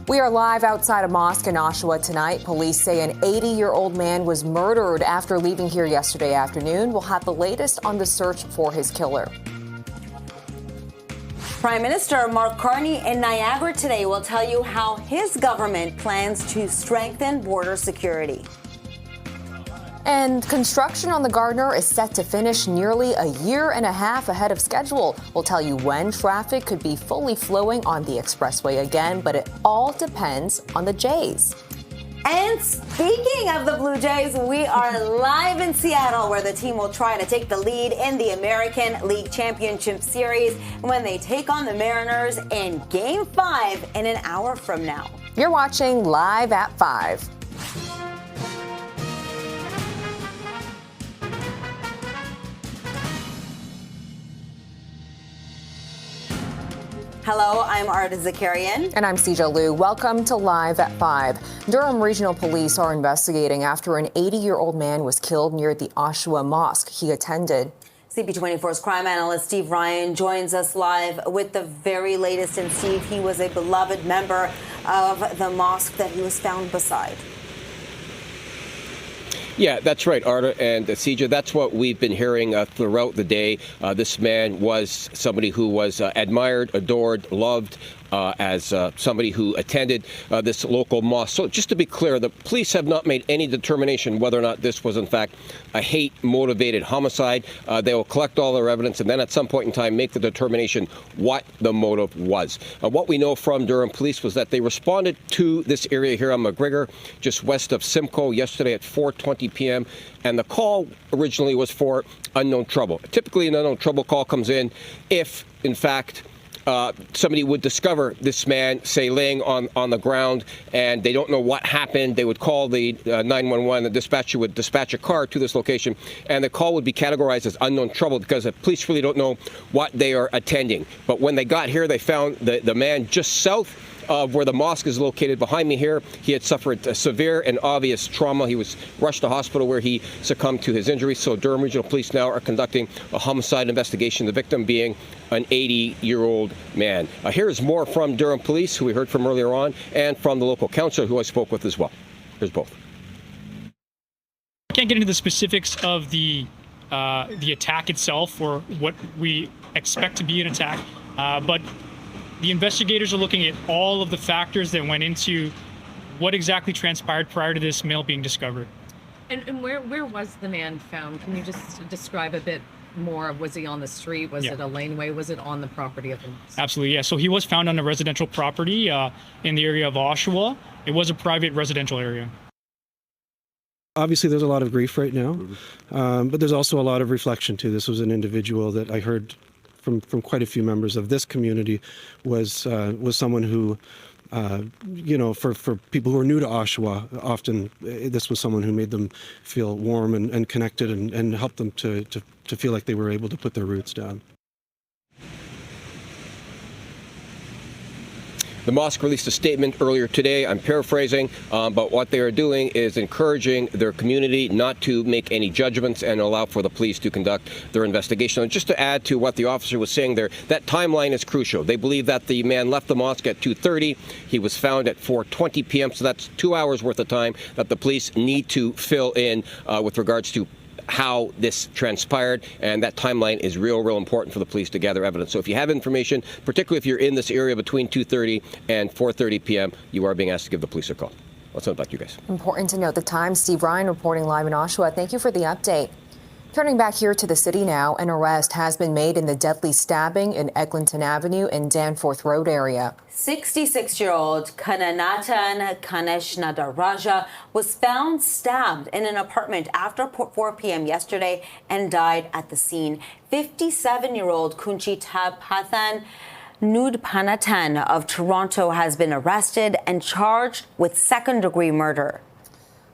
We are live outside a mosque in Oshawa tonight. Police say an 80-year-old man was murdered after leaving here yesterday afternoon. We'll have the latest on the search for his killer. Prime Minister Mark Carney in Niagara today will tell you how his government plans to strengthen border security. And construction on the Gardiner is set to finish nearly a year and a half ahead of schedule. We'll tell you when traffic could be fully flowing on the expressway again, but it all depends on the Jays. And speaking of the Blue Jays, we are live in Seattle, where the team will try to take the lead in the American League Championship Series when they take on the Mariners in Game 5 in an hour from now. You're watching Live at 5. Hello, I'm Arda Zakarian. And I'm Sija Liu. Welcome to Live at 5. Durham Regional Police are investigating after an 80-year-old man was killed near the Oshawa Mosque he attended. CP24's crime analyst Steve Ryan joins us live with the very latest. And Steve, he was a beloved member of the mosque that he was found beside. Yeah, that's right, Arda and Sija. That's what we've been hearing throughout the day. This man was somebody who was admired, adored, loved as somebody who attended this local mosque. So just to be clear, the police have not made any determination whether or not this was, in fact, a hate-motivated homicide. They will collect all their evidence and then at some point in time make the determination what the motive was. What we know from Durham Police was that they responded to this area here on McGregor, just west of Simcoe, yesterday at 4:20 p.m. And the call originally was for unknown trouble. Typically, an unknown trouble call comes in if, in fact, somebody would discover this man, say, laying on the ground, and they don't know what happened. They would call the 911. The dispatcher would dispatch a car to this location, and the call would be categorized as unknown trouble because the police really don't know what they are attending. But when they got here, they found the man just south of where the mosque is located behind me here. He had suffered a severe and obvious trauma. He was rushed to hospital where he succumbed to his injuries. So Durham Regional Police now are conducting a homicide investigation, the victim being an 80-year-old man. Here's more from Durham Police, who we heard from earlier on, and from the local councillor who I spoke with as well. Here's both. I can't get into the specifics of the attack itself or what we expect to be an attack, but the investigators are looking at all of the factors that went into what exactly transpired prior to this male being discovered. And where was the man found? Can you just describe a bit more? Was he on the street? Was it a laneway? Was it on the property of the mosque? Absolutely, yeah. So he was found on a residential property in the area of Oshawa. It was a private residential area. Obviously, there's a lot of grief right now, but there's also a lot of reflection, too. This was an individual that I heard from quite a few members of this community was someone who, for people who are new to Oshawa, often this was someone who made them feel warm and connected and helped them to feel like they were able to put their roots down. The mosque released a statement earlier today. I'm paraphrasing, but what they are doing is encouraging their community not to make any judgments and allow for the police to conduct their investigation. And just to add to what the officer was saying there, that timeline is crucial. They believe that the man left the mosque at 2:30. He was found at 4:20 p.m., so that's 2 hours worth of time that the police need to fill in with regards to how this transpired, and that timeline is real important for the police to gather evidence. So if you have information, particularly if you're in this area between 2:30 and 4:30 p.m., you are being asked to give the police a call. Let's know about you guys. Important to note the time. Steve Ryan reporting live in Oshawa. Thank you for the update. Turning back here to the city now, an arrest has been made in the deadly stabbing in Eglinton Avenue and Danforth Road area. 66-year-old Kananatan Kaneshnadarajah was found stabbed in an apartment after 4 p.m. yesterday and died at the scene. 57-year-old Kunchita Pathan Nudpanatan of Toronto has been arrested and charged with second-degree murder.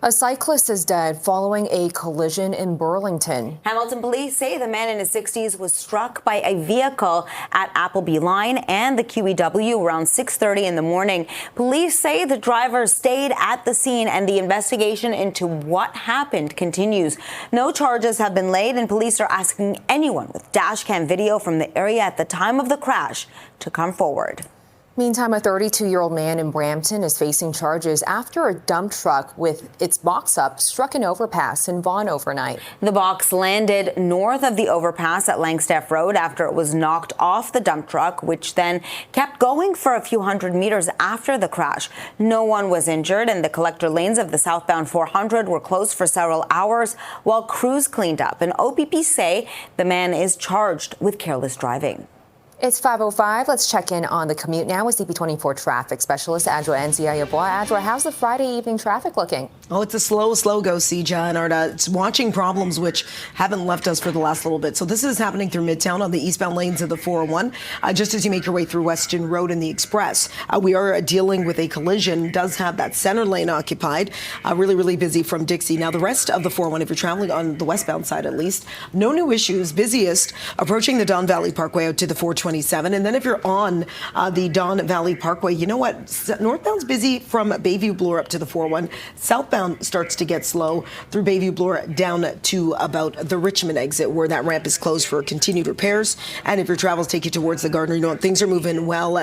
A cyclist is dead following a collision in Burlington. Hamilton police say the man in his 60s was struck by a vehicle at Appleby Line and the QEW around 6:30 in the morning. Police say the driver stayed at the scene and the investigation into what happened continues. No charges have been laid, and police are asking anyone with dashcam video from the area at the time of the crash to come forward. Meantime, a 32-year-old man in Brampton is facing charges after a dump truck with its box up struck an overpass in Vaughan overnight. The box landed north of the overpass at Langstaff Road after it was knocked off the dump truck, which then kept going for a few hundred meters after the crash. No one was injured, and the collector lanes of the southbound 400 were closed for several hours while crews cleaned up. And OPP say the man is charged with careless driving. It's 5:05. Let's check in on the commute now with CP24 traffic specialist Adra Nziayabois. Adra, how's the Friday evening traffic looking? Oh, it's a slow go, Sija and Arda. It's watching problems which haven't left us for the last little bit. So this is happening through Midtown on the eastbound lanes of the 401. Just as you make your way through Weston Road and the Express, we are dealing with a collision. Does have that center lane occupied. Really busy from Dixie. Now the rest of the 401, if you're traveling on the westbound side at least, no new issues. Busiest approaching the Don Valley Parkway out to the 427. And then if you're on the Don Valley Parkway, you know what? Northbound's busy from Bayview Bloor up to the 401. Southbound starts to get slow through Bayview Bloor down to about the Richmond exit, where that ramp is closed for continued repairs. And if your travels take you towards the Gardiner, you know things are moving well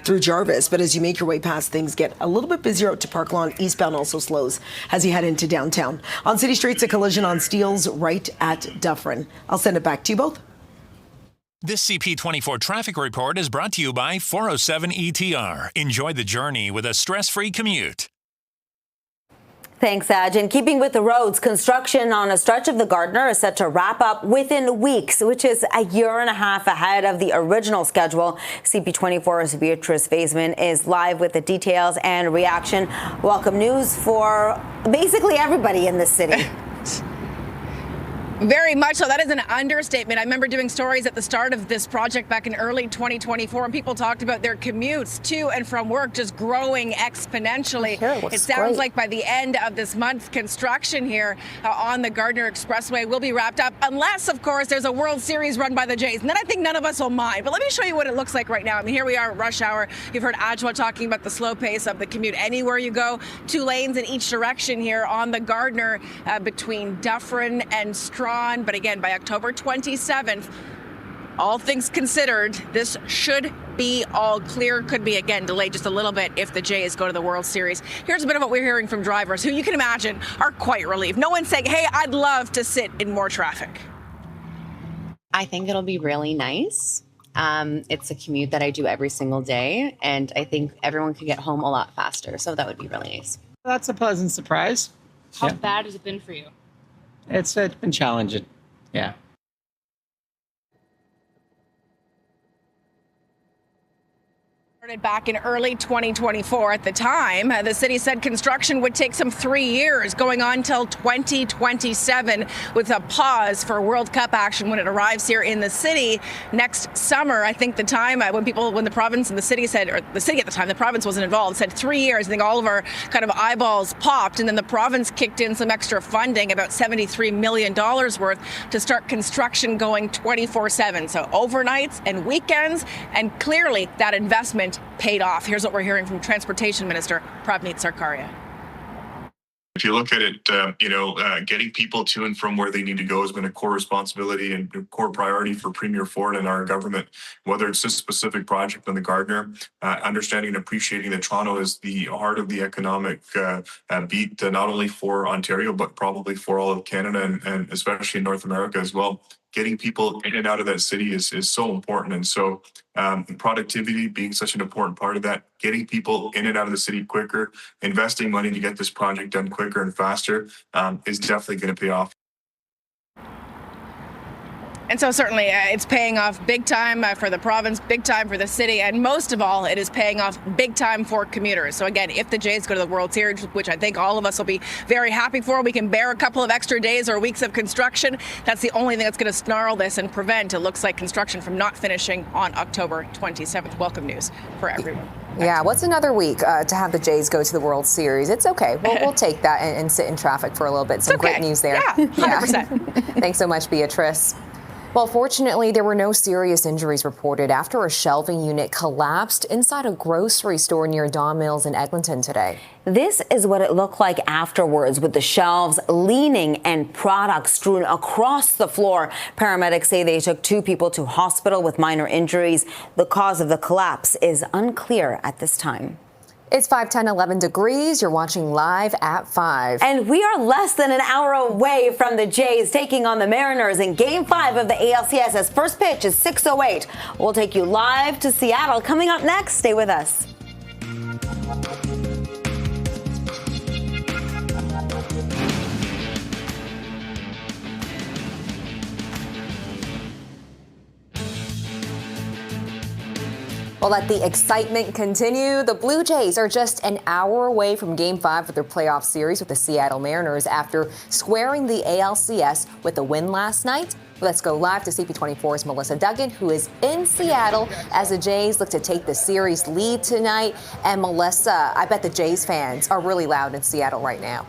through Jarvis. But as you make your way past, things get a little bit busier out to Park Lawn. Eastbound also slows as you head into downtown. On city streets, a collision on Steeles right at Dufferin. I'll send it back to you both. This CP24 traffic report is brought to you by 407 ETR. Enjoy the journey with a stress-free commute. Thanks, Aj. In keeping with the roads, construction on a stretch of the Gardiner is set to wrap up within weeks, which is a year and a half ahead of the original schedule. CP24's Beatrice Faisman is live with the details and reaction. Welcome news for basically everybody in this city. Very much so. That is an understatement. I remember doing stories at the start of this project back in early 2024, and people talked about their commutes to and from work just growing exponentially. Sure, it sounds like by the end of this month, construction here on the Gardiner Expressway will be wrapped up, unless, of course, there's a World Series run by the Jays. And then I think none of us will mind. But let me show you what it looks like right now. I mean, here we are at rush hour. You've heard Ajwa talking about the slow pace of the commute. Anywhere you go, 2 lanes in each direction here on the Gardiner between Dufferin and Strawn. But again, by October 27th, all things considered, this should be all clear. Could be, again, delayed just a little bit if the Jays go to the World Series. Here's a bit of what we're hearing from drivers who you can imagine are quite relieved. No one's saying, hey, I'd love to sit in more traffic. I think it'll be really nice. It's a commute that I do every single day, and I think everyone could get home a lot faster. So that would be really nice. That's a pleasant surprise. How bad has it been for you? It's been challenging. Yeah. Back in early 2024. At the time, the city said construction would take some 3 years, going on till 2027, with a pause for World Cup action when it arrives here in the city next summer. I think the time when the province and the city said, or the city at the time, the province wasn't involved, said 3 years. I think all of our kind of eyeballs popped, and then the province kicked in some extra funding, about $73 million worth, to start construction going 24/7. So overnights and weekends, and clearly that investment paid off. Here's what we're hearing from Transportation Minister Pravneet Sarkaria. If you look at it, getting people to and from where they need to go has been a core responsibility and a core priority for Premier Ford and our government, whether it's this specific project on the Gardiner, understanding and appreciating that Toronto is the heart of the economic beat, not only for Ontario, but probably for all of Canada and especially in North America as well. Getting people in and out of that city is so important. And so productivity being such an important part of that, getting people in and out of the city quicker, investing money to get this project done quicker and faster is definitely going to pay off. And so certainly it's paying off big time for the province, big time for the city, and most of all, it is paying off big time for commuters. So again, if the Jays go to the World Series, which I think all of us will be very happy for, we can bear a couple of extra days or weeks of construction. That's the only thing that's going to snarl this and prevent, it looks like, construction from not finishing on October 27th. Welcome news for everyone. Yeah, what's another week to have the Jays go to the World Series? It's okay. We'll take that and sit in traffic for a little bit. Some great news there. Yeah, 100%. Thanks so much, Beatrice. Well, fortunately, there were no serious injuries reported after a shelving unit collapsed inside a grocery store near Don Mills in Eglinton today. This is what it looked like afterwards, with the shelves leaning and products strewn across the floor. Paramedics say they took 2 people to hospital with minor injuries. The cause of the collapse is unclear at this time. It's 5:10, 11 degrees. You're watching live at 5. And we are less than an hour away from the Jays taking on the Mariners in Game 5 of the ALCS, as first pitch is 6:08. We'll take you live to Seattle. Coming up next, stay with us. Well, let the excitement continue. The Blue Jays are just an hour away from Game 5 of their playoff series with the Seattle Mariners after squaring the ALCS with a win last night. Let's go live to CP24's Melissa Duggan, who is in Seattle as the Jays look to take the series lead tonight. And Melissa, I bet the Jays fans are really loud in Seattle right now.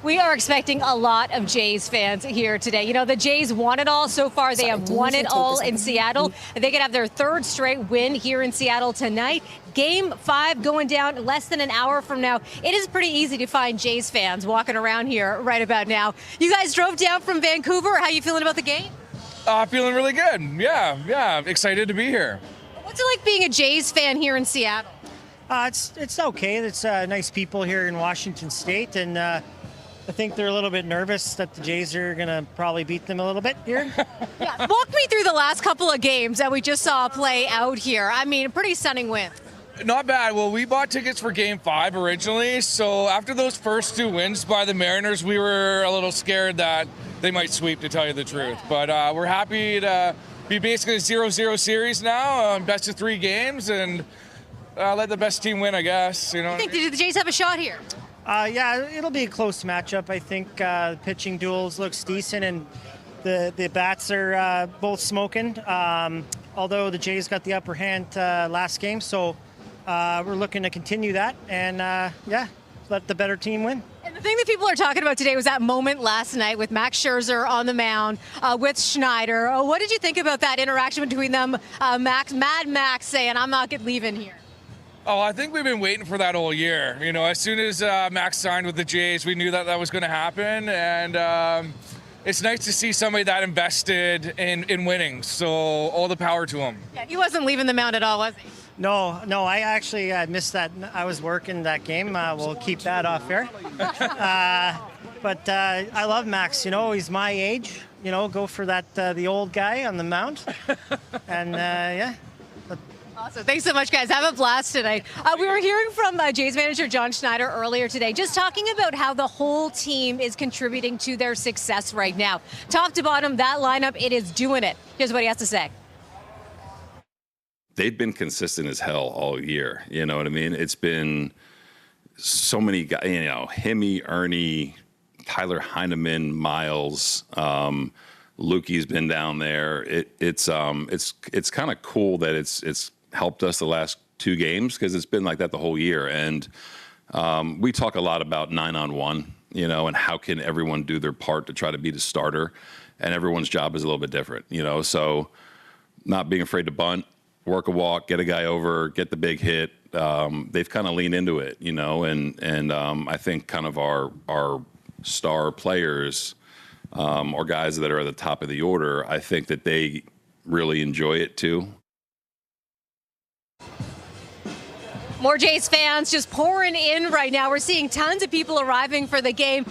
We are expecting a lot of Jays fans here today. You know, the Jays won it all so far. They have won it all in Seattle. They could have their 3rd straight win here in Seattle tonight. Game 5 going down less than an hour from now. It is pretty easy to find Jays fans walking around here right about now. You guys drove down from Vancouver. How you feeling about the game? Feeling really good. Yeah. Excited to be here. What's it like being a Jays fan here in Seattle? It's okay. It's nice people here in Washington State, and I think they're a little bit nervous that the Jays are going to probably beat them a little bit here. Yeah, walk me through the last couple of games that we just saw play out here. I mean, a pretty stunning win. Not bad. Well, we bought tickets for Game 5 originally, so after those first 2 wins by the Mariners, we were a little scared that they might sweep, to tell you the truth. But we're happy to be basically a 0-0 series now, best of 3 games, and let the best team win, I guess. You know. I think the Jays have a shot here. Yeah, it'll be a close matchup. I think the pitching duels looks decent, and the bats are both smoking. Although the Jays got the upper hand last game, so we're looking to continue that and let the better team win. And the thing that people are talking about today was that moment last night with Max Scherzer on the mound with Schneider. What did you think about that interaction between them? Mad Max saying, "I'm not leaving here." Oh, I think we've been waiting for that all year. You know, as soon as Max signed with the Jays, we knew that was going to happen. And it's nice to see somebody that invested in winning. So all the power to him. Yeah, he wasn't leaving the mound at all, was he? No, I actually missed that. I was working that game. We'll keep that off air. But I love Max. You know, he's my age. You know, go for that the old guy on the mound. And yeah. Awesome. Thanks so much, guys. Have a blast tonight. We were hearing from Jays manager John Schneider earlier today, just talking about how the whole team is contributing to their success right now. Top to bottom, that lineup, it is doing it. Here's what he has to say. They've been consistent as hell all year. You know what I mean? It's been so many guys, you know, Hemi, Ernie, Tyler Heineman, Miles, Lukey's been down there. It's kind of cool that it's helped us the last 2 games because it's been like that the whole year. And we talk a lot about 9-on-1, you know, and how can everyone do their part to try to be the starter. And everyone's job is a little bit different, you know. So not being afraid to bunt, work a walk, get a guy over, get the big hit. They've kind of leaned into it, you know, and I think kind of our star players or guys that are at the top of the order, I think that they really enjoy it too. More Jays fans just pouring in right now. We're seeing tons of people arriving for the game.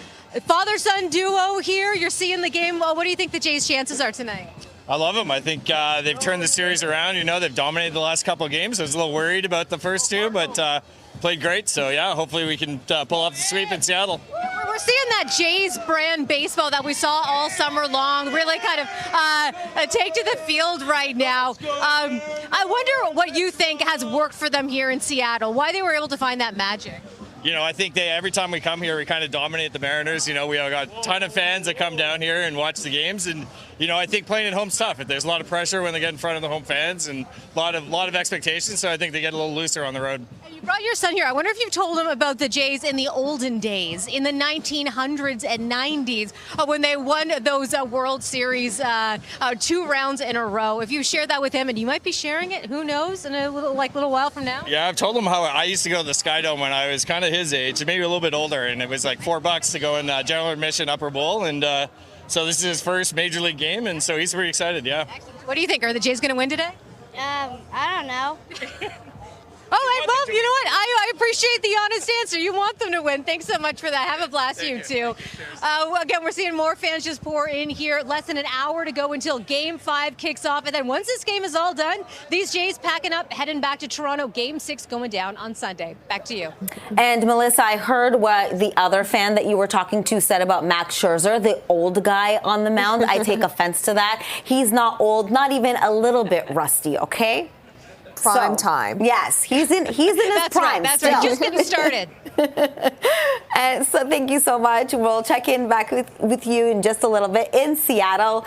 Father-son duo here. You're seeing the game. What do you think the Jays' chances are tonight? I love them. I think they've turned the series around. You know, they've dominated the last couple of games. I was a little worried about the first 2, but played great. So, yeah, hopefully we can pull off the sweep in Seattle. We're seeing that Jays brand baseball that we saw all summer long really kind of take to the field right now. I wonder what you think has worked for them here in Seattle, why they were able to find that magic. I think every time we come here, we kind of dominate the Mariners. We all got a ton of fans that come down here and watch the games. And, I think playing at home's tough. There's a lot of pressure when they get in front of the home fans and a lot of expectations. So I think they get a little looser on the road. You brought your son here. I wonder if you've told him about the Jays in the olden days, in the 1900s and 90s, when they won those World Series 2 rounds in a row. If you share that with him, and you might be sharing it, who knows, in a little while from now. Yeah, I've told him how I used to go to the Sky Dome when I was kind of his age, maybe a little bit older, and it was like $4 to go in general admission upper bowl, and so this is his first major league game, and so he's pretty excited. Yeah. What do you think? Are the Jays going to win today? I don't know. Oh, Bob, you know what? I appreciate the honest answer. You want them to win. Thanks so much for that. Have a blast, you too. Again, we're seeing more fans just pour in here. Less than an hour to go until Game 5 kicks off. And then once this game is all done, these Jays packing up, heading back to Toronto. Game 6 going down on Sunday. Back to you. And Melissa, I heard what the other fan that you were talking to said about Max Scherzer, the old guy on the mound. I take offense to that. He's not old, not even a little bit rusty, okay? Prime time. Yes, he's in his prime. That's right. Just getting started. And so thank you so much. We'll check in back with you in just a little bit in Seattle.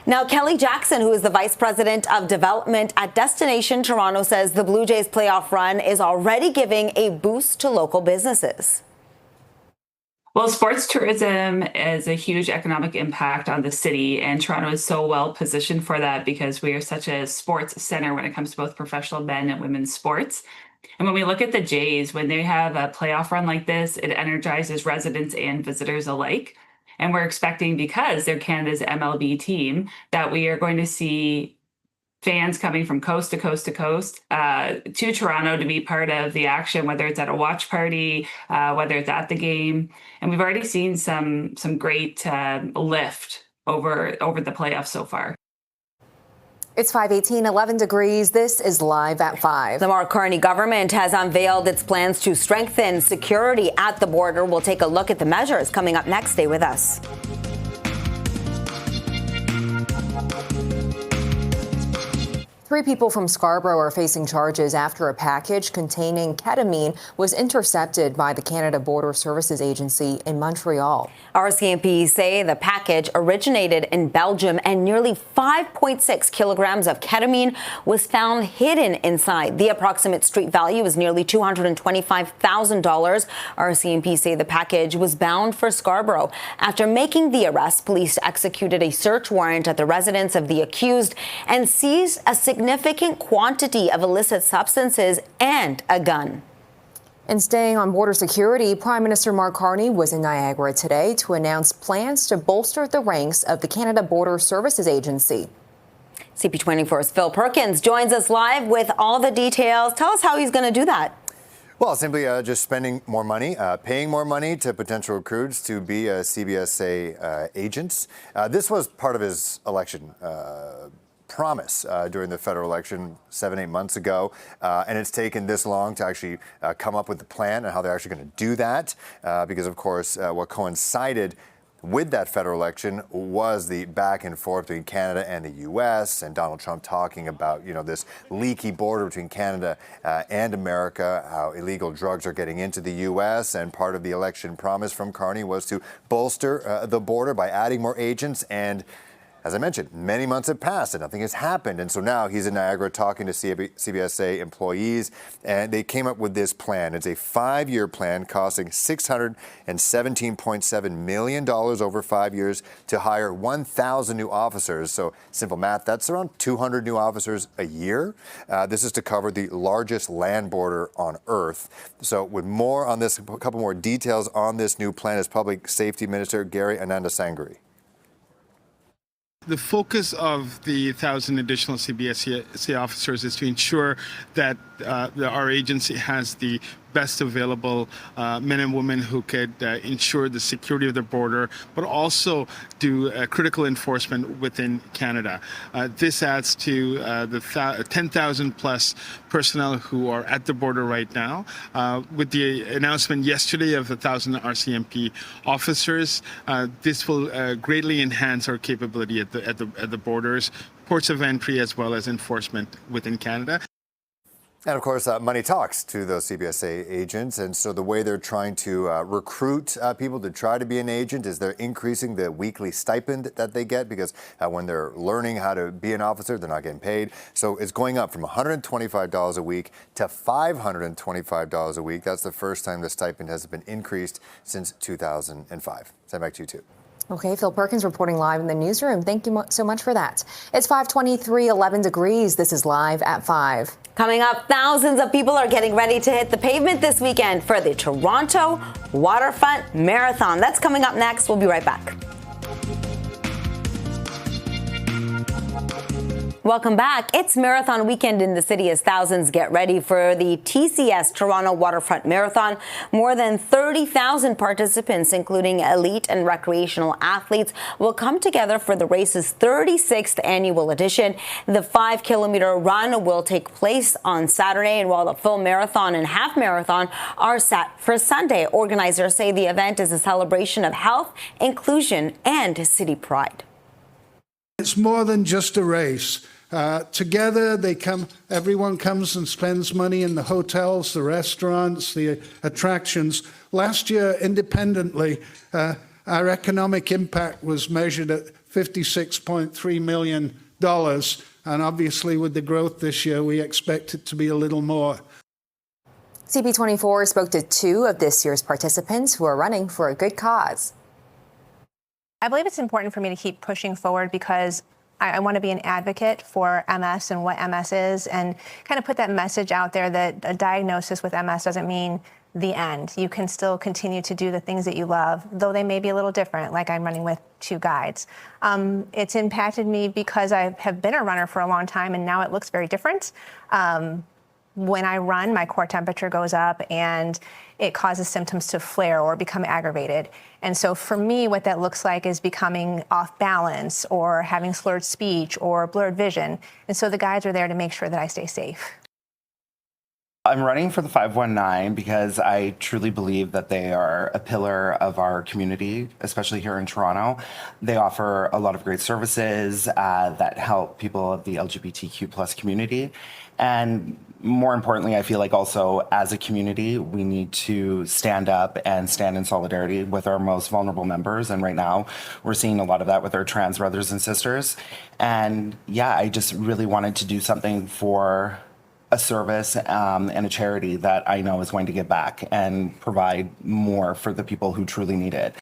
Now, Kelly Jackson, who is the Vice President of Development at Destination Toronto, says the Blue Jays playoff run is already giving a boost to local businesses. Well, sports tourism is a huge economic impact on the city, and Toronto is so well positioned for that because we are such a sports center when it comes to both professional men and women's sports. And when we look at the Jays, when they have a playoff run like this, it energizes residents and visitors alike. And we're expecting, because they're Canada's MLB team, that we are going to see fans coming from coast to coast to coast to Toronto to be part of the action, whether it's at a watch party, whether it's at the game. And we've already seen some great lift over the playoffs so far. It's 5:18, 11 degrees. This is Live at 5. The Mark Carney government has unveiled its plans to strengthen security at the border. We'll take a look at the measures coming up next. Stay with us. 3 people from Scarborough are facing charges after a package containing ketamine was intercepted by the Canada Border Services Agency in Montreal. RCMP say the package originated in Belgium and nearly 5.6 kilograms of ketamine was found hidden inside. The approximate street value is nearly $225,000. RCMP say the package was bound for Scarborough. After making the arrest, police executed a search warrant at the residence of the accused and seized a significant quantity of illicit substances and a gun. And staying on border security, Prime Minister Mark Carney was in Niagara today to announce plans to bolster the ranks of the Canada Border Services Agency. CP24's Phil Perkins joins us live with all the details. Tell us how he's going to do that. Well, simply just spending more money, paying more money to potential recruits to be CBSA agents. This was part of his election promise during the federal election 7-8 months ago, and it's taken this long to actually come up with the plan and how they're actually going to do that, because of course what coincided with that federal election was the back and forth between Canada and the U.S. and Donald Trump talking about, this leaky border between Canada and America, how illegal drugs are getting into the U.S. And part of the election promise from Carney was to bolster the border by adding more agents. And as I mentioned, many months have passed and nothing has happened. And so now he's in Niagara talking to CBSA employees, and they came up with this plan. It's a 5-year plan costing $617.7 million over 5 years to hire 1,000 new officers. So simple math, that's around 200 new officers a year. This is to cover the largest land border on Earth. So with more on this, a couple more details on this new plan is Public Safety Minister Gary Anandasangri. The focus of the 1,000 additional CBSA officers is to ensure that our agency has the best available men and women who could ensure the security of the border, but also do critical enforcement within Canada. This adds to the 10,000 plus personnel who are at the border right now. With the announcement yesterday of 1,000 RCMP officers, this will greatly enhance our capability at the borders, ports of entry, as well as enforcement within Canada. And of course, money talks to those CBSA agents. And so the way they're trying to recruit people to try to be an agent is they're increasing the weekly stipend that they get, because when they're learning how to be an officer, they're not getting paid. So it's going up from $125 a week to $525 a week. That's the first time the stipend has been increased since 2005. Send back to you, too. Okay, Phil Perkins reporting live in the newsroom. Thank you so much for that. It's 5:23, 11 degrees. This is Live at 5. Coming up, thousands of people are getting ready to hit the pavement this weekend for the Toronto Waterfront Marathon. That's coming up next. We'll be right back. Welcome back. It's marathon weekend in the city as thousands get ready for the TCS Toronto Waterfront Marathon. More than 30,000 participants, including elite and recreational athletes, will come together for the race's 36th annual edition. The 5-kilometer run will take place on Saturday, and while the full marathon and half marathon are set for Sunday, organizers say the event is a celebration of health, inclusion, and city pride. It's more than just a race. Together, everyone comes and spends money in the hotels, the restaurants, the attractions. Last year, independently, our economic impact was measured at $56.3 million. And obviously, with the growth this year, we expect it to be a little more. CP24 spoke to 2 of this year's participants who are running for a good cause. I believe it's important for me to keep pushing forward because I want to be an advocate for MS and what MS is, and kind of put that message out there that a diagnosis with MS doesn't mean the end. You can still continue to do the things that you love, though they may be a little different, like I'm running with 2 guides. It's impacted me because I have been a runner for a long time, and now it looks very different. When I run, my core temperature goes up and it causes symptoms to flare or become aggravated. And so for me, what that looks like is becoming off balance or having slurred speech or blurred vision. And so the guides are there to make sure that I stay safe. I'm running for the 519 because I truly believe that they are a pillar of our community, especially here in Toronto. They offer a lot of great services that help people of the LGBTQ plus community. And more importantly, I feel like also as a community, we need to stand up and stand in solidarity with our most vulnerable members. And right now, we're seeing a lot of that with our trans brothers and sisters. And yeah, I just really wanted to do something for a service and a charity that I know is going to give back and provide more for the people who truly need it.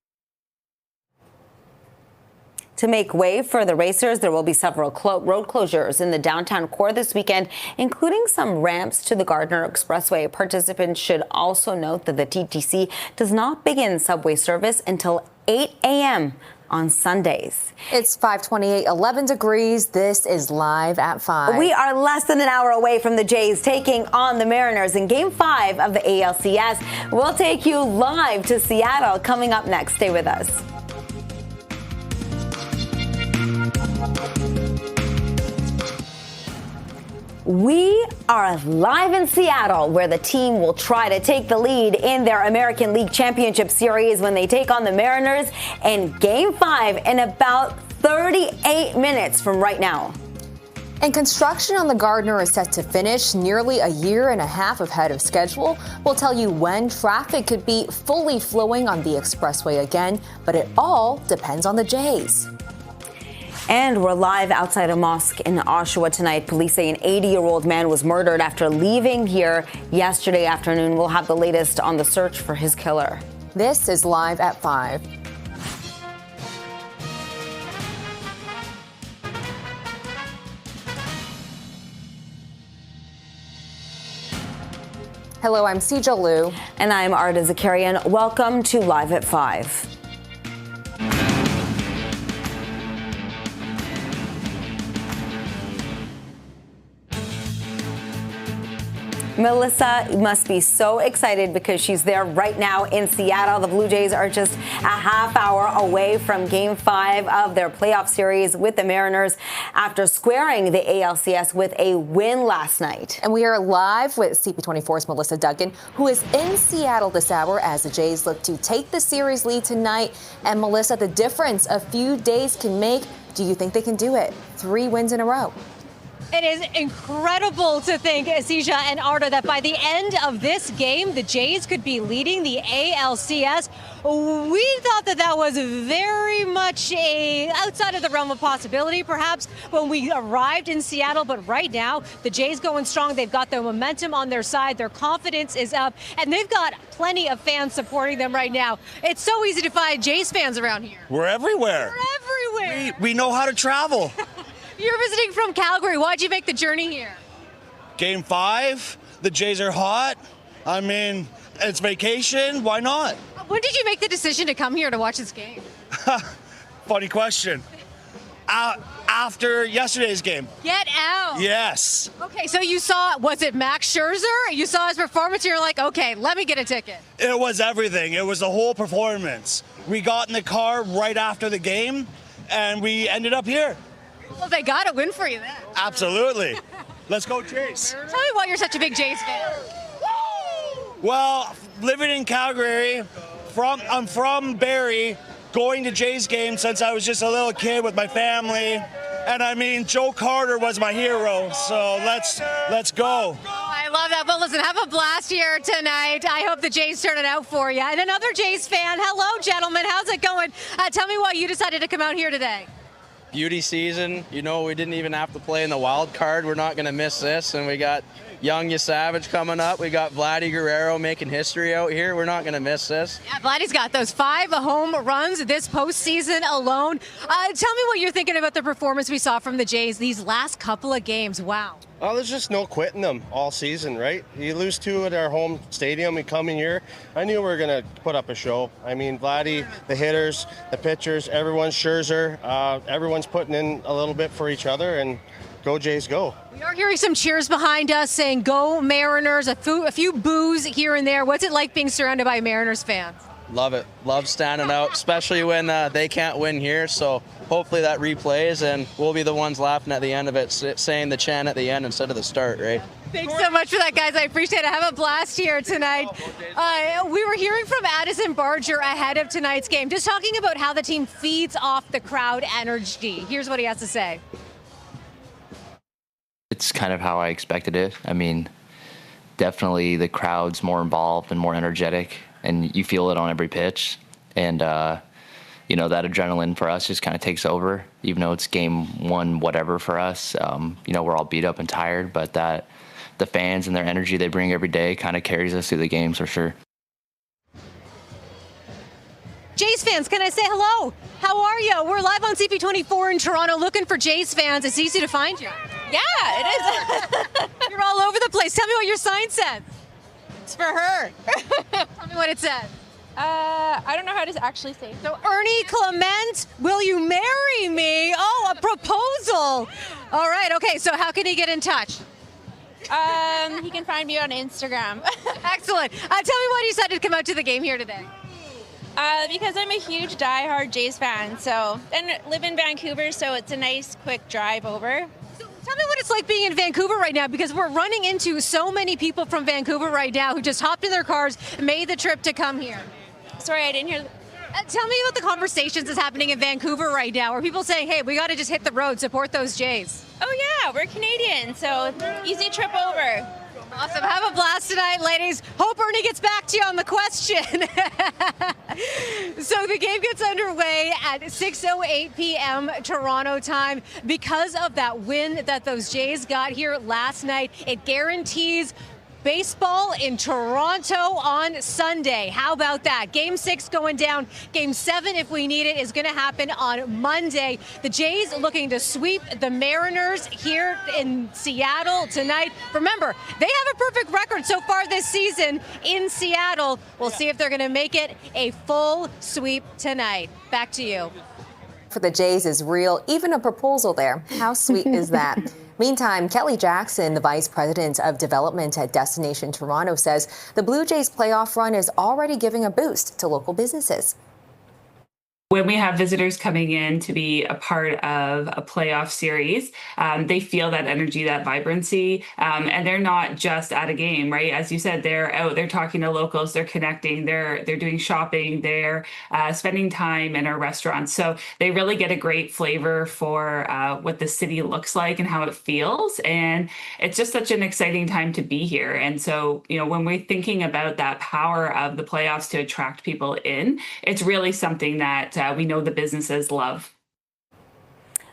To make way for the racers, there will be several road closures in the downtown core this weekend, including some ramps to the Gardiner Expressway. Participants should also note that the TTC does not begin subway service until 8 a.m. on Sundays. It's 5:28, 11 degrees. This is Live at 5. We are less than an hour away from the Jays taking on the Mariners in Game 5 of the ALCS. We'll take you live to Seattle coming up next. Stay with us. We are live in Seattle, where the team will try to take the lead in their American League Championship Series when they take on the Mariners in Game 5 in about 38 minutes from right now. And construction on the Gardiner is set to finish nearly a year and a half ahead of schedule. We'll tell you when traffic could be fully flowing on the expressway again, but it all depends on the Jays. And we're live outside a mosque in Oshawa tonight. Police say an 80-year-old man was murdered after leaving here yesterday afternoon. We'll have the latest on the search for his killer. This is Live at 5. Hello, I'm Sijal Liu. And I'm Arda Zakarian. Welcome to Live at 5. Melissa must be so excited because she's there right now in Seattle. The Blue Jays are just a half hour away from Game 5 of their playoff series with the Mariners after squaring the ALCS with a win last night. And we are live with CP24's Melissa Duggan, who is in Seattle this hour as the Jays look to take the series lead tonight. And Melissa, the difference a few days can make. Do you think they can do it? 3 wins in a row. It is incredible to think, Asija and Arda, that by the end of this game, the Jays could be leading the ALCS. We thought that that was very much outside of the realm of possibility, perhaps, when we arrived in Seattle. But right now, the Jays going strong. They've got the momentum on their side. Their confidence is up, and they've got plenty of fans supporting them right now. It's so easy to find Jays fans around here. We're everywhere. We're everywhere. We know how to travel. You're visiting from Calgary. Why'd you make the journey here? Game 5, the Jays are hot. I mean, it's vacation. Why not? When did you make the decision to come here to watch this game? Funny question. After yesterday's game. Get out. Yes. Okay, so you saw, was it Max Scherzer? You saw his performance, and you're like, okay, let me get a ticket. It was everything. It was the whole performance. We got in the car right after the game, and we ended up here. Well, they got to win for you then. Absolutely. Let's go Jays. Tell me why you're such a big Jays fan. Well, living in Calgary, I'm from Barrie, going to Jays games since I was just a little kid with my family. And I mean, Joe Carter was my hero, so let's go. I love that. Well, listen, have a blast here tonight. I hope the Jays turn it out for you. And another Jays fan, hello, gentlemen. How's it going? Tell me why you decided to come out here today. Beauty season. You know, we didn't even have to play in the wild card. We're not going to miss this. And we got Young Savage coming up. We got Vladdy Guerrero making history out here. We're not going to miss this. Yeah, Vladdy's got those 5 home runs this postseason alone. Tell me what you're thinking about the performance we saw from the Jays these last couple of games. Wow. Oh, there's just no quitting them all season, right? You lose 2 at our home stadium, we come in here. I knew we were going to put up a show. I mean, Vladdy, the hitters, the pitchers, everyone's Scherzer, everyone's putting in a little bit for each other, and go Jays, go. We are hearing some cheers behind us saying go Mariners, a few boos here and there. What's it like being surrounded by Mariners fans? Love it. Love standing out, especially when they can't win here. So hopefully that replays, and we'll be the ones laughing at the end of it, saying the chant at the end instead of the start, right? Thanks so much for that, guys. I appreciate it. Have a blast here tonight. We were hearing from Addison Barger ahead of tonight's game, just talking about how the team feeds off the crowd energy. Here's what he has to say. It's kind of how I expected it. I mean, definitely the crowd's more involved and more energetic, and you feel it on every pitch. And, you know, that adrenaline for us just kind of takes over, even though it's game 1, whatever for us. You know, we're all beat up and tired, but that the fans and their energy they bring every day kind of carries us through the games for sure. Jays fans, can I say hello? How are you? We're live on CP24 in Toronto looking for Jays fans. It's easy to find you. Yeah, it is. You're all over the place. Tell me what your sign says. It's for her. Tell me what it says. I don't know how to actually say. So, Ernie Clement, will you marry me? Oh, a proposal. All right, okay, so how can he get in touch? He can find me on Instagram. Excellent. Tell me why you decided to come out to the game here today. Because I'm a huge diehard Jays fan, and live in Vancouver, so it's a nice, quick drive over. So tell me what it's like being in Vancouver right now, because we're running into so many people from Vancouver right now who just hopped in their cars, made the trip to come here. Sorry, I didn't hear. Tell me about the conversations that's happening in Vancouver right now, where people saying, hey, we got to just hit the road, support those Jays. Oh, yeah, we're Canadian, so easy trip over. Awesome. Have a blast tonight, ladies. Hope Ernie gets back to you on the question. So the game gets underway at 6:08 p.m. Toronto time. Because of that win that those Jays got here last night, it guarantees baseball in Toronto on Sunday. How about that? Game 6 going down. Game 7, if we need it, is going to happen on Monday. The Jays looking to sweep the Mariners here in Seattle tonight. Remember, they have a perfect record so far this season in Seattle. We'll see if they're going to make it a full sweep tonight. Back to you. For the Jays is real, even a proposal there. How sweet is that? Meantime, Kelly Jackson, the Vice President of Development at Destination Toronto, says the Blue Jays playoff run is already giving a boost to local businesses. When we have visitors coming in to be a part of a playoff series, they feel that energy, that vibrancy, and they're not just at a game, right? As you said, they're out, they're talking to locals, they're connecting, they're doing shopping, they're spending time in our restaurants. So they really get a great flavor for what the city looks like and how it feels. And it's just such an exciting time to be here. And so, when we're thinking about that power of the playoffs to attract people in, it's really something that we know the businesses love.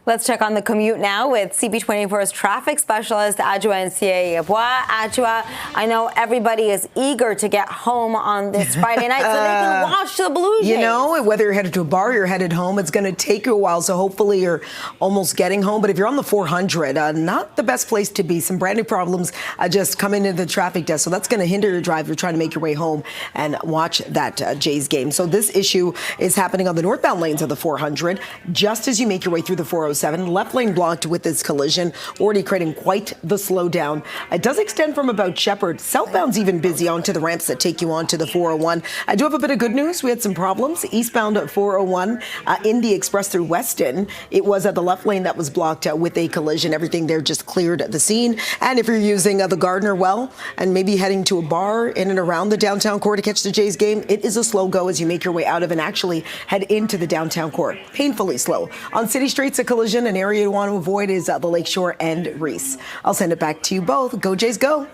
Let's check on the commute now with CP24's traffic specialist, Adjoa Nsieh-Yeboah. Adjoa, I know everybody is eager to get home on this Friday night so they can watch the Blue Jays. Whether you're headed to a bar or you're headed home, it's going to take you a while, so hopefully you're almost getting home. But if you're on the 400, not the best place to be. Some brand new problems just coming into the traffic desk, so that's going to hinder your drive. You're trying to make your way home and watch that Jays game. So this issue is happening on the northbound lanes of the 400, just as you make your way through the 407. Left lane blocked with this collision, already creating quite the slowdown. It does extend from about Shepherd. Southbound's even busy onto the ramps that take you onto the 401. I do have a bit of good news. We had some problems. Eastbound at 401 in the express through Weston. It was at the left lane that was blocked with a collision. Everything there just cleared the scene. And if you're using the Gardiner well and maybe heading to a bar in and around the downtown core to catch the Jays game, it is a slow go as you make your way out of and actually head into the downtown core. Painfully slow. On city streets, a collision. An area you want to avoid is the Lakeshore and Reese. I'll send it back to you both. Go Jays, go.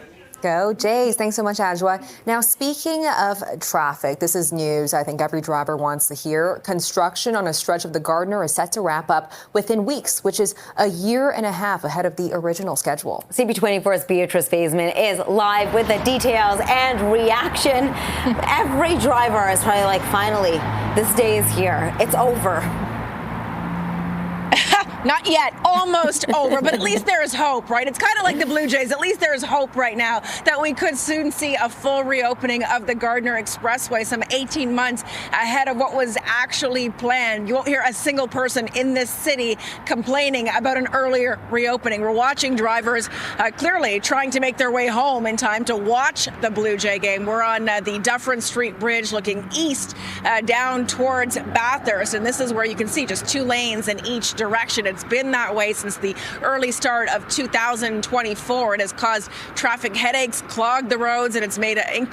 Go Jays. Thanks so much, Adjoa. Now, speaking of traffic, this is news I think every driver wants to hear. Construction on a stretch of the Gardiner is set to wrap up within weeks, which is a year and a half ahead of the original schedule. CP24's Beatrice Faisman is live with the details and reaction. Every driver is probably like, finally, this day is here. It's over. Not yet, almost over, but at least there is hope, right? It's kind of like the Blue Jays. At least there is hope right now that we could soon see a full reopening of the Gardiner Expressway, some 18 months ahead of what was actually planned. You won't hear a single person in this city complaining about an earlier reopening. We're watching drivers clearly trying to make their way home in time to watch the Blue Jay game. We're on the Dufferin Street Bridge looking east down towards Bathurst, and this is where you can see just 2 lanes in each direction. It's been that way since the early start of 2024. It has caused traffic headaches, clogged the roads, and it's made an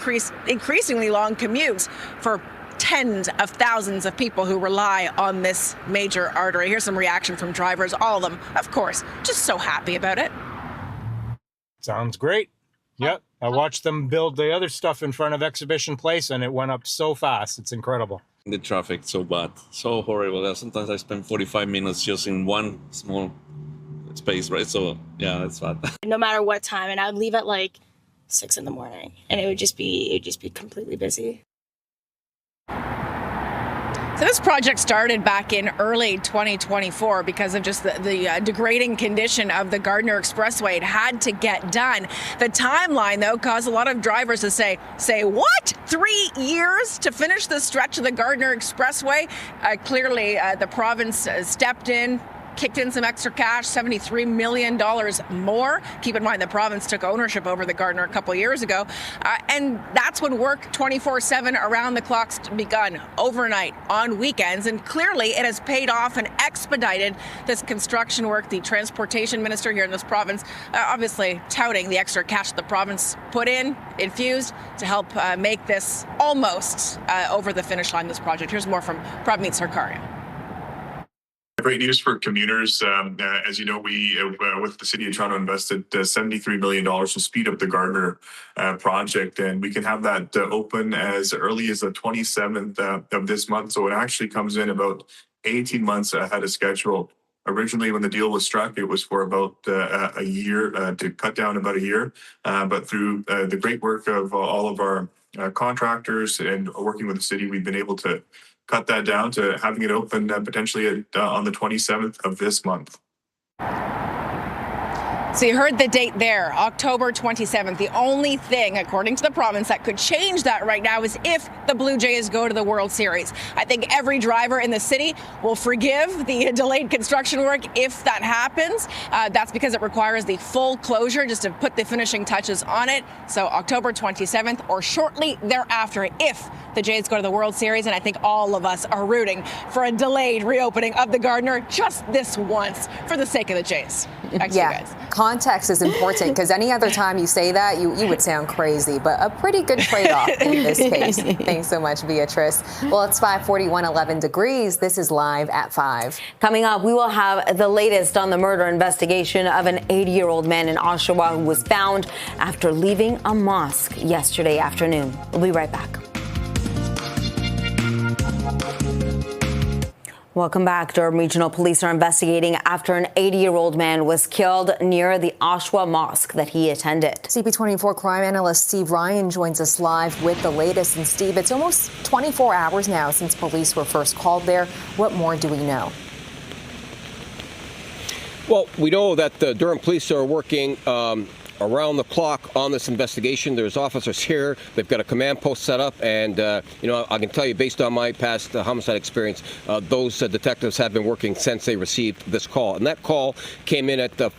increasingly long commutes for tens of thousands of people who rely on this major artery. Here's some reaction from drivers, all of them, of course, just so happy about it. Sounds great. Yep. I watched them build the other stuff in front of Exhibition Place, and it went up so fast. It's incredible. The traffic so bad, so horrible. Sometimes I spend 45 minutes just in one small space, right? So yeah, it's bad. No matter what time, and I would leave at like 6 in the morning, and it would just be completely busy. So this project started back in early 2024 because of just the degrading condition of the Gardiner Expressway. It had to get done. The timeline, though, caused a lot of drivers to say what? 3 years to finish the stretch of the Gardiner Expressway? Clearly, the province stepped in, kicked in some extra cash, $73 million more. Keep in mind the province took ownership over the Gardiner a couple years ago. And that's when work 24/7 around the clock's begun, overnight, on weekends. And clearly it has paid off and expedited this construction work. The transportation minister here in this province obviously touting the extra cash the province put in, infused, to help make this almost over the finish line, this project. Here's more from Pravneet Sarkaria. Great news for commuters. As you know, we, with the City of Toronto, invested $73 million to speed up the Gardiner project, and we can have that open as early as the 27th of this month. So it actually comes in about 18 months ahead of schedule. Originally, when the deal was struck, it was for about a year, to cut down about a year. But through the great work of all of our contractors and working with the city, we've been able to cut that down to having it open potentially on the 27th of this month. So you heard the date there, October 27th. The only thing, according to the province, that could change that right now is if the Blue Jays go to the World Series. I think every driver in the city will forgive the delayed construction work if that happens. That's because it requires the full closure just to put the finishing touches on it. So October 27th or shortly thereafter if the Jays go to the World Series. And I think all of us are rooting for a delayed reopening of the Gardiner just this once for the sake of the Jays. Back to you guys. Context is important because any other time you say that, you would sound crazy, but a pretty good trade-off in this case. Thanks so much, Beatrice. Well, it's 5:41, 11 degrees. This is Live at 5. Coming up, we will have the latest on the murder investigation of an 80-year-old man in Oshawa who was found after leaving a mosque yesterday afternoon. We'll be right back. Welcome back. Durham Regional Police are investigating after an 80-year-old man was killed near the Oshawa Mosque that he attended. CP24 crime analyst Steve Ryan joins us live with the latest. And Steve, it's almost 24 hours now since police were first called there. What more do we know? Well, we know that the Durham police are working around the clock on this investigation. There's officers here. They've got a command post set up. And, I can tell you, based on my past homicide experience, those detectives have been working since they received this call. And that call came in at the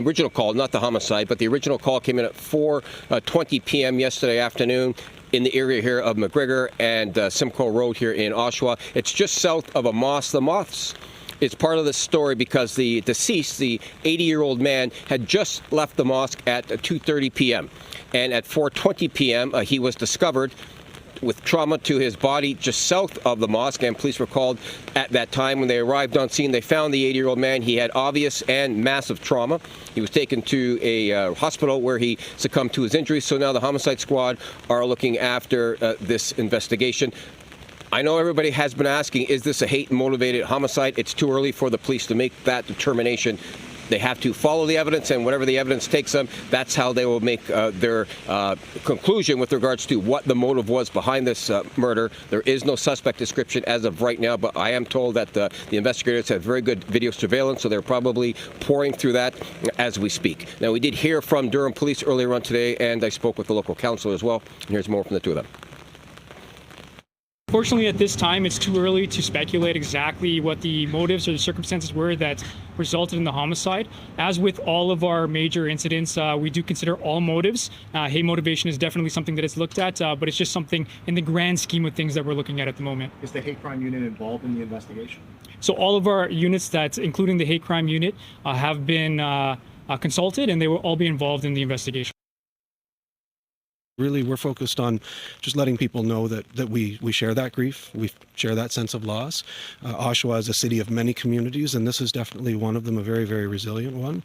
original call, not the homicide, but the original call came in at 4:20 p.m. yesterday afternoon in the area here of McGregor and Simcoe Road here in Oshawa. It's just south of a mosque. The mosque is part of the story because the deceased, the 80-year-old man, had just left the mosque at 2:30 p.m. And at 4:20 p.m., he was discovered with trauma to his body just south of the mosque, and police were called at that time. When they arrived on scene, they found the 80-year-old man. He had obvious and massive trauma. He was taken to a hospital where he succumbed to his injuries. So now the homicide squad are looking after this investigation. I know everybody has been asking, is this a hate-motivated homicide? It's too early for the police to make that determination. They have to follow the evidence, and whatever the evidence takes them, that's how they will make their conclusion with regards to what the motive was behind this murder. There is no suspect description as of right now, but I am told that the investigators have very good video surveillance, so they're probably pouring through that as we speak. Now, we did hear from Durham Police earlier on today, and I spoke with the local council as well. And here's more from the two of them. Fortunately, at this time, it's too early to speculate exactly what the motives or the circumstances were that resulted in the homicide. As with all of our major incidents, we do consider all motives. Hate motivation is definitely something that is looked at, but it's just something in the grand scheme of things that we're looking at the moment. Is the hate crime unit involved in the investigation? So all of our units, that's including the hate crime unit, have been consulted, and they will all be involved in the investigation. Really, we're focused on just letting people know that we share that grief, we share that sense of loss. Oshawa is a city of many communities, and this is definitely one of them, a very, very resilient one.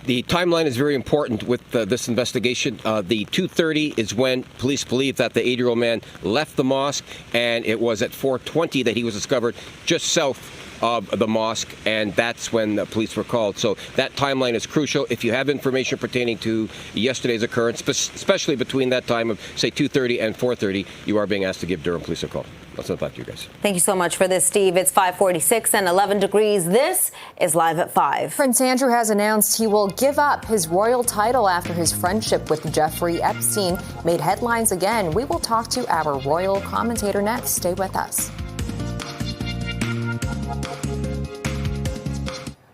The timeline is very important with this investigation. The 2:30 is when police believe that the 80-year-old man left the mosque, and it was at 4:20 that he was discovered just south of the mosque, and that's when the police were called. So that timeline is crucial. If you have information pertaining to yesterday's occurrence, especially between that time of, say, 2:30 and 4:30, you are being asked to give Durham Police a call. Let's send it back to you guys. Thank you so much for this, Steve. It's 5:46 and 11 degrees. This is Live at 5. Prince Andrew has announced he will give up his royal title after his friendship with Jeffrey Epstein made headlines again. We will talk to our royal commentator next. Stay with us.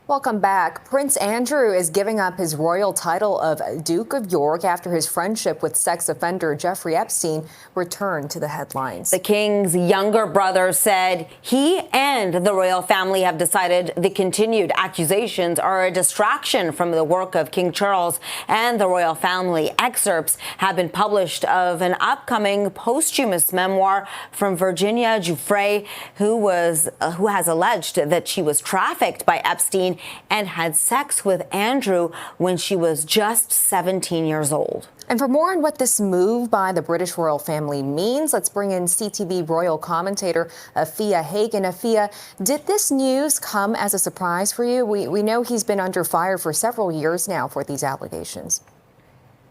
Welcome back. Prince Andrew is giving up his royal title of Duke of York after his friendship with sex offender Jeffrey Epstein returned to the headlines. The king's younger brother said he and the royal family have decided the continued accusations are a distraction from the work of King Charles and the royal family. Excerpts have been published of an upcoming posthumous memoir from Virginia Giuffre, who has alleged that she was trafficked by Epstein and had sex with Andrew when she was just 17 years old. And for more on what this move by the British royal family means, let's bring in CTV royal commentator Afia Hagen. Afia, did this news come as a surprise for you? We know he's been under fire for several years now for these allegations.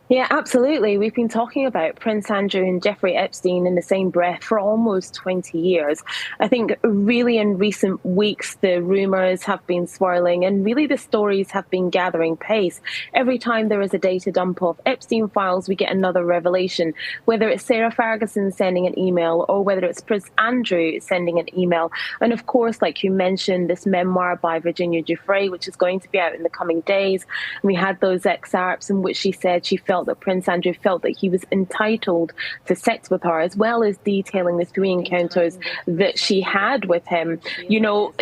Yeah, absolutely. We've been talking about Prince Andrew and Jeffrey Epstein in the same breath for almost 20 years. I think really in recent weeks, the rumours have been swirling and really the stories have been gathering pace. Every time there is a data dump of Epstein files, we get another revelation, whether it's Sarah Ferguson sending an email or whether it's Prince Andrew sending an email. And of course, like you mentioned, this memoir by Virginia Giuffre, which is going to be out in the coming days. We had those excerpts in which she said she felt that Prince Andrew felt that he was entitled to sex with her, as well as detailing the 3 encounters that she had with him. You know,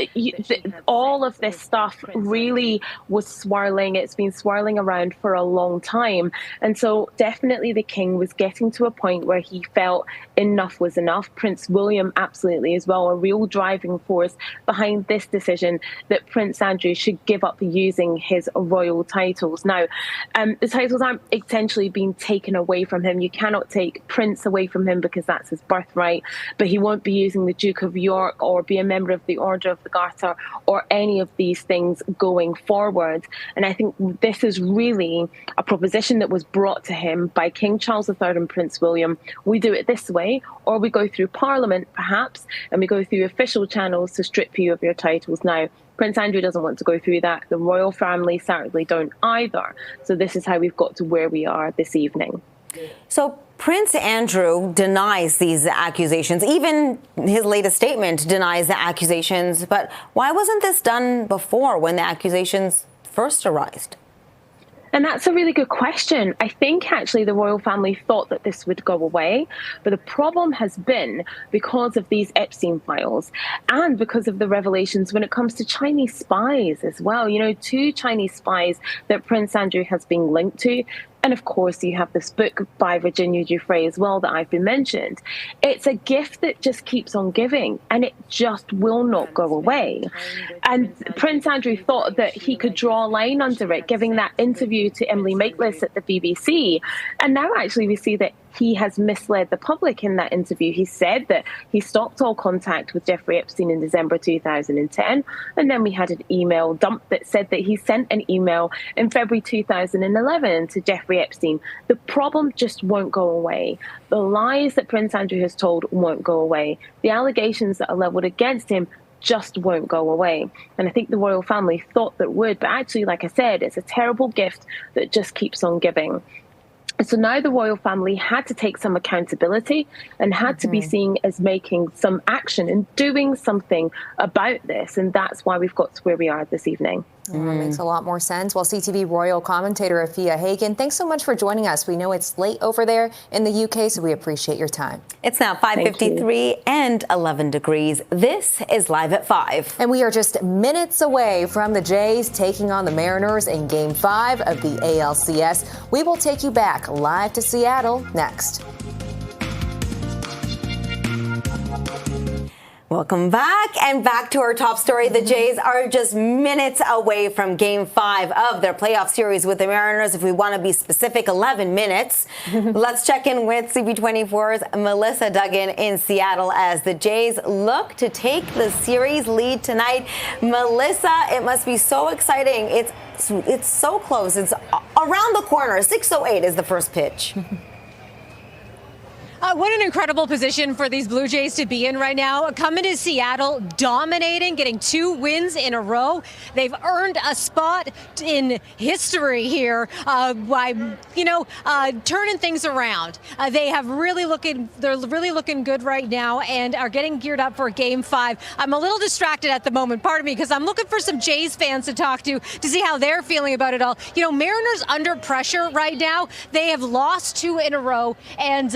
all of this stuff really was swirling. It's been swirling around for a long time. And so definitely the king was getting to a point where he felt enough was enough. Prince William absolutely as well, a real driving force behind this decision that Prince Andrew should give up using his royal titles. Now, the titles aren't essentially being taken away from him. You cannot take Prince away from him because that's his birthright, but he won't be using the Duke of York or be a member of the Order of the Garter or any of these things going forward. And I think this is really a proposition that was brought to him by King Charles III and Prince William. We do it this way, or we go through Parliament perhaps, and we go through official channels to strip you of your titles. Now, Prince Andrew doesn't want to go through that. The royal family certainly don't either. So this is how we've got to where we are this evening. So Prince Andrew denies these accusations. Even his latest statement denies the accusations. But why wasn't this done before when the accusations first arose? And that's a really good question. I think actually the royal family thought that this would go away, but the problem has been because of these Epstein files and because of the revelations when it comes to Chinese spies as well. You know, 2 Chinese spies that Prince Andrew has been linked to. And of course, you have this book by Virginia Giuffre as well that I've been mentioned. It's a gift that just keeps on giving, and it just will not go away. And Prince Andrew thought that he could draw a line under it, giving that interview to Emily Maitlis at the BBC. And now actually we see that he has misled the public in that interview. He said that he stopped all contact with Jeffrey Epstein in December 2010. And then we had an email dump that said that he sent an email in February 2011 to Jeffrey Epstein. The problem just won't go away. The lies that Prince Andrew has told won't go away. The allegations that are leveled against him just won't go away. And I think the royal family thought that would, but actually, like I said, it's a terrible gift that just keeps on giving. So now the royal family had to take some accountability and had to be seen as making some action and doing something about this. And that's why we've got to where we are this evening. Makes a lot more sense. Well, CTV royal commentator Afia Hagen, thanks so much for joining us. We know it's late over there in the UK, so we appreciate your time. It's now 5:53 and 11 degrees. This is Live at 5. And we are just minutes away from the Jays taking on the Mariners in Game 5 of the ALCS. We will take you back live to Seattle next. Welcome back, and back to our top story. The Jays are just minutes away from Game 5 of their playoff series with the Mariners. If we want to be specific, 11 minutes. Let's check in with CP24's Melissa Duggan in Seattle as the Jays look to take the series lead tonight. Melissa, it must be so exciting. It's so close. It's around the corner. 6:08 is the first pitch. What an incredible position for these Blue Jays to be in right now. Coming to Seattle, dominating, getting 2 wins in a row. They've earned a spot in history here by, turning things around. They're really looking good right now and are getting geared up for Game 5. I'm a little distracted at the moment, pardon me, because I'm looking for some Jays fans to talk to see how they're feeling about it all. You know, Mariners under pressure right now. They have lost 2 in a row, and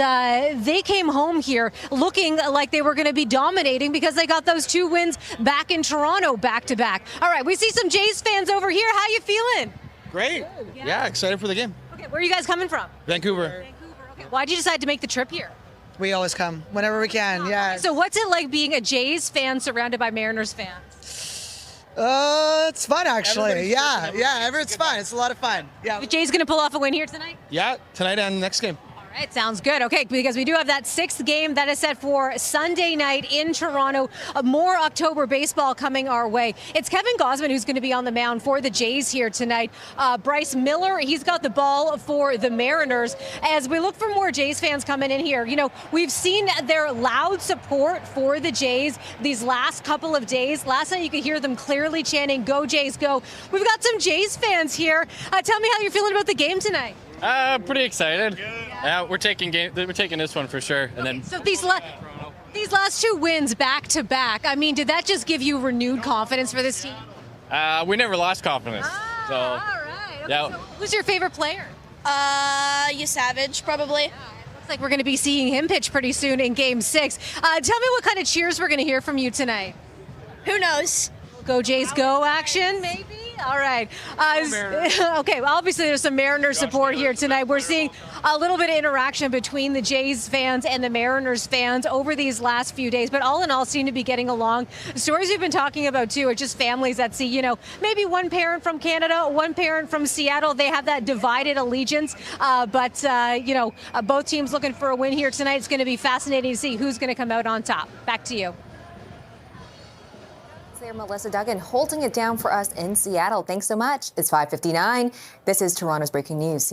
they came home here looking like they were going to be dominating because they got those 2 wins back in Toronto back-to-back. All right, we see some Jays fans over here. How you feeling? Great. Yeah, excited for the game. Okay, where are you guys coming from? Vancouver. Okay, why'd you decide to make the trip here? We always come whenever we can, yeah. So what's it like being a Jays fan surrounded by Mariners fans? It's fun actually. It's fun. It's a lot of fun. Yeah. The Jays going to pull off a win here tonight? Yeah, tonight and next game. All right, sounds good. Okay, because we do have that 6th game that is set for Sunday night in Toronto. More October baseball coming our way. It's Kevin Gausman who's going to be on the mound for the Jays here tonight. Bryce Miller, he's got the ball for the Mariners. As we look for more Jays fans coming in here, you know, we've seen their loud support for the Jays these last couple of days. Last night you could hear them clearly chanting, "Go Jays, go." We've got some Jays fans here. Tell me how you're feeling about the game tonight. Pretty excited. Yeah, we're taking this one for sure. And then So these last 2 wins back to back, I mean, did that just give you renewed confidence for this team? we never lost confidence. So All right. Okay, yeah. so who's your favorite player? You Savage, probably. Looks like we're going to be seeing him pitch pretty soon in Game 6. Tell me what kind of cheers we're going to hear from you tonight. Who knows? Go Jays, go action, maybe? All right. Okay, well, obviously there's some Mariners support here tonight. We're seeing a little bit of interaction between the Jays fans and the Mariners fans over these last few days, but all in all seem to be getting along. The stories we've been talking about, too, are just families that see, you know, maybe one parent from Canada, one parent from Seattle. They have that divided allegiance, but you know, both teams looking for a win here tonight. It's going to be fascinating to see who's going to come out on top. Back to you. There, Melissa Duggan holding it down for us in Seattle. Thanks so much. It's 5:59. This is Toronto's breaking news.